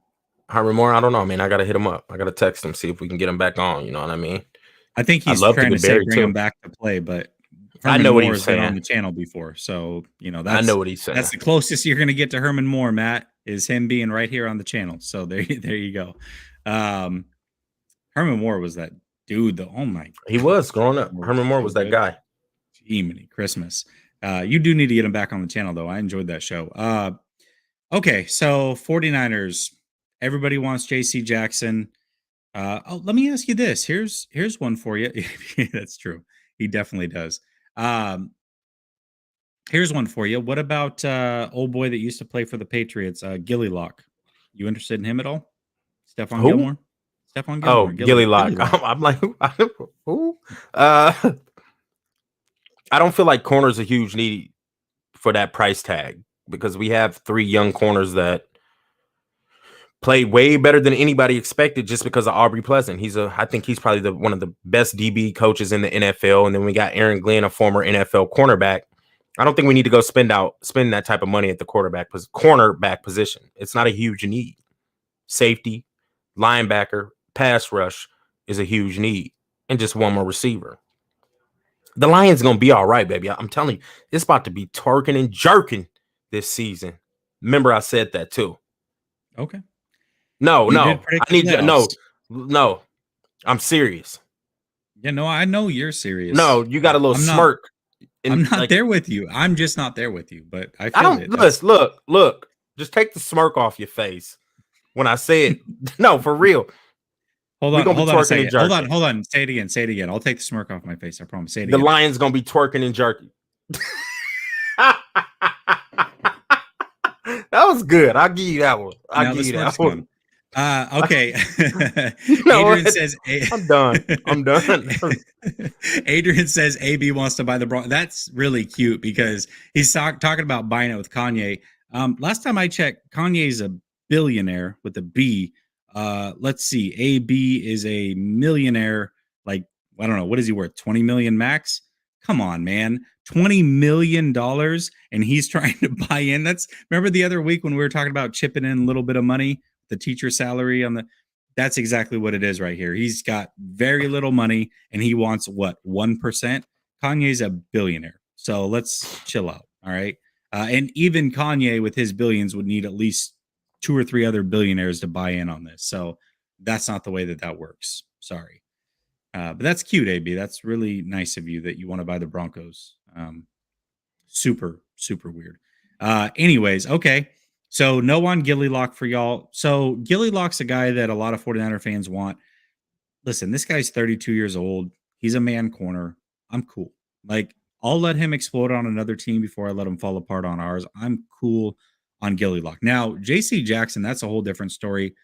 Herman Moore, I don't know, man. I got to hit him up. I got to text him, see if we can get him back on. You know what I mean? I think he's trying to say bring him back to play, but Herman Moore has been on the channel before, so I know what he's saying. That's the closest you're going to get to Herman Moore, Matt, is him being right here on the channel. So there you go. Herman Moore was that dude. Oh my, he was growing up. Herman Moore was that guy. Jiminy Christmas. You do need to get him back on the channel, though. I enjoyed that show. Okay, so 49ers. Everybody wants JC Jackson. Let me ask you this. Here's one for you. That's true. He definitely does. Here's one for you. What about old boy that used to play for the Patriots, Gilly Lock? You interested in him at all? Stephon Gilmore? Stephon Gilmore. Oh, Gilly Lock. I'm like, who? I don't feel like corner's a huge need for that price tag because we have 3 young corners that played way better than anybody expected just because of Aubrey Pleasant. I think he's probably one of the best DB coaches in the NFL. And then we got Aaron Glenn, a former NFL cornerback. I don't think we need to go spend that type of money at the cornerback position. It's not a huge need. Safety, linebacker, pass rush is a huge need, and just one more receiver. The Lions going to be all right, baby. I'm telling you, it's about to be twerking and jerking this season. Remember, I said that too. Okay. No. I need to. No. I'm serious. Yeah, no, I know you're serious. No, you got a little smirk. I'm not there with you. I'm just not there with you. But I don't. Look. Just take the smirk off your face when I say it. No, for real. Hold on a second. Hold on. Say it again. I'll take the smirk off my face. I promise. Say it again. The Lions gonna be twerking and jerking. That was good. I'll give you that one. Okay. Adrian says, I'm done. Adrian says AB wants to buy the Broncos. That's really cute because he's talking about buying it with Kanye. Last time I checked, Kanye's a billionaire with a B. Let's see. AB is a millionaire. Like, I don't know. What is he worth? 20 million max? Come on, man. $20 million and he's trying to buy in. Remember the other week when we were talking about chipping in a little bit of money, the teacher salary that's exactly what it is right here. He's got very little money and he wants what? 1%. Kanye's a billionaire. So let's chill out. All right. And even Kanye with his billions would need at least 2 or 3 other billionaires to buy in on this. So that's not the way that works. Sorry. But that's cute, AB. That's really nice of you that you want to buy the Broncos. Super, super weird. Anyways, okay. So no on Gilly Lock for y'all. So Gilly Lock's a guy that a lot of 49er fans want. Listen, this guy's 32 years old. He's a man corner. I'm cool. Like, I'll let him explode on another team before I let him fall apart on ours. I'm cool on Gilly Lock. Now, JC Jackson, that's a whole different story.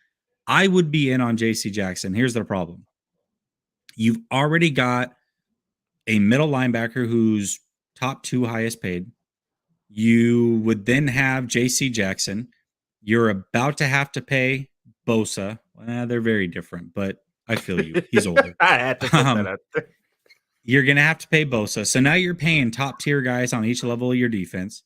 I would be in on JC Jackson. Here's the problem. You've already got a middle linebacker who's top 2 highest paid. You would then have JC Jackson. You're about to have to pay Bosa. They're very different, but I feel you. He's older. I had to put that out there. You're going to have to pay Bosa. So now you're paying top tier guys on each level of your defense.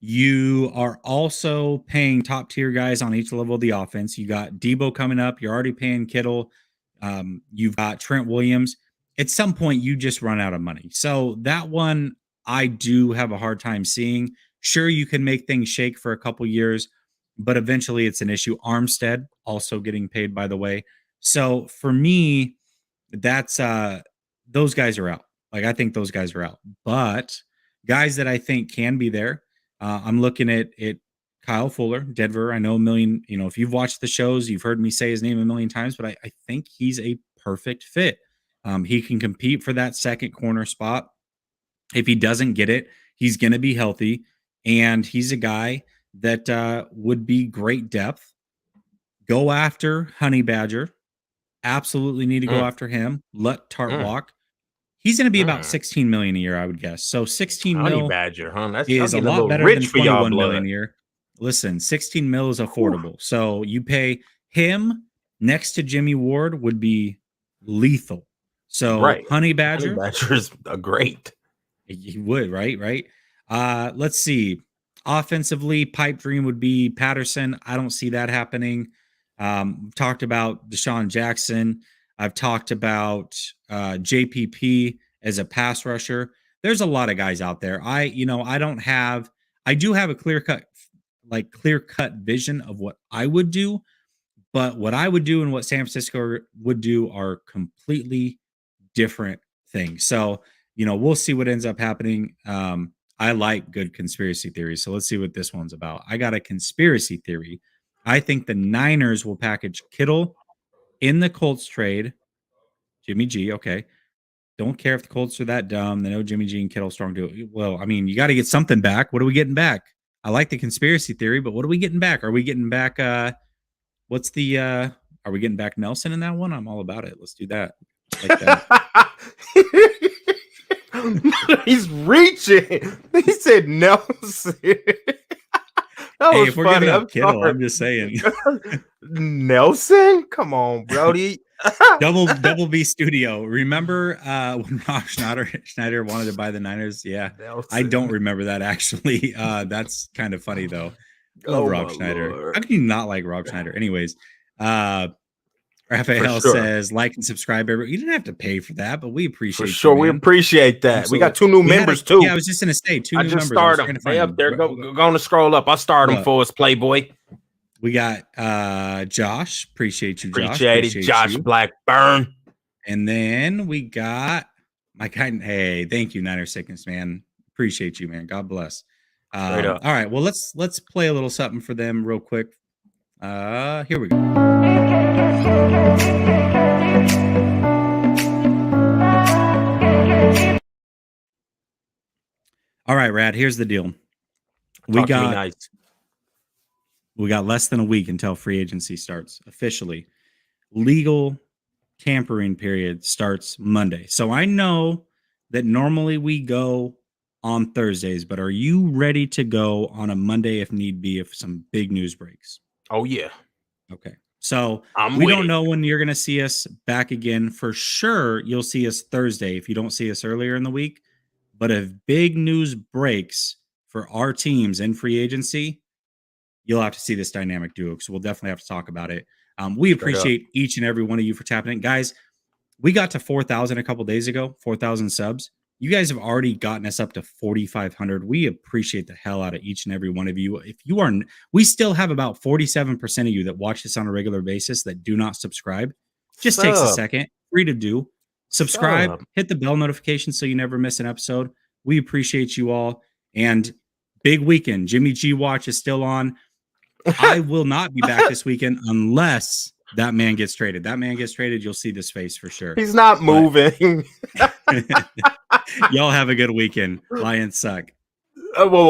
You are also paying top tier guys on each level of the offense. You got Deebo coming up. You're already paying Kittle. You've got Trent Williams. At some point, you just run out of money. So that one, I do have a hard time seeing. Sure, you can make things shake for a couple years, but eventually it's an issue. Armstead also getting paid, by the way. So for me, that's those guys are out. Like, I think those guys are out. But guys that I think can be there, I'm looking at Kyle Fuller, Denver. I know a million, if you've watched the shows, you've heard me say his name a million times, but I think he's a perfect fit. He can compete for that second corner spot. If he doesn't get it, he's going to be healthy. And he's a guy that would be great depth. Go after Honey Badger. Absolutely need to go after him. Let Tart walk. He's going to be about 16 million a year, I would guess. So 16 Honey mil Badger, huh? That's is a lot better than 21 million a year. Listen, 16 mil is affordable. So you pay him next to Jimmy Ward would be lethal. So Honey Badger is a great. He would, right? Let's see. Offensively, pipe dream would be Patterson. I don't see that happening. Talked about Deshaun Jackson. I've talked about JPP as a pass rusher. There's a lot of guys out there. I do have a clear cut vision of what I would do, but what I would do and what San Francisco would do are completely different things. So, we'll see what ends up happening. I like good conspiracy theories. So let's see what this one's about. I got a conspiracy theory. I think the Niners will package Kittle in the Colts trade. Jimmy G, okay. Don't care if the Colts are that dumb. They know Jimmy G and Kittle strong duo. Well, I mean, you got to get something back. What are we getting back? I like the conspiracy theory, but what are we getting back? Are we getting back are we getting back Nelson in that one? I'm all about it. Let's do that. Like that. He's reaching. He said Nelson. If we're gonna have Kittle, I'm just saying. Nelson, come on, Brody. Double B Studio. Remember when Rob Schneider wanted to buy the Niners? Yeah, Nelson. I don't remember that actually. That's kind of funny though. Love Rob Schneider. Lord. How can you not like Rob Schneider? Anyways, Raphael says like and subscribe. You didn't have to pay for that, but we appreciate. For sure, we appreciate that. Absolutely. We got 2 new members too. Yeah, I was just gonna say 2 new members. I just started them. They up there. Go to scroll up. I'll start them for us, Playboy. We got Josh. Appreciate you, Josh. Appreciate it, Josh Blackburn. And then we got my guy. Hey, thank you, Niner Sickness, man. Appreciate you, man. God bless. All right. Well, let's play a little something for them real quick. Here we go. All right, Rad, here's the deal. We got less than a week until free agency starts officially. Legal tampering period starts Monday. So I know that normally we go on Thursdays, but are you ready to go on a Monday if need be if some big news breaks? Oh, yeah. Okay. So we don't know when you're going to see us back again. For sure, you'll see us Thursday if you don't see us earlier in the week. But if big news breaks for our teams in free agency, you'll have to see this dynamic duo. So we'll definitely have to talk about it. We appreciate each and every one of you for tapping in. Guys, we got to 4,000 a couple days ago, 4,000 subs. You guys have already gotten us up to 4,500. We appreciate the hell out of each and every one of you. If you are, we still have about 47% of you that watch this on a regular basis that do not subscribe. Just takes a second. Free to do. Subscribe, hit the bell notification so you never miss an episode. We appreciate you all. And big weekend. Jimmy G Watch is still on. I will not be back this weekend unless that man gets traded. That man gets traded, you'll see this face for sure. He's not moving. Y'all have a good weekend. Lions suck. Well,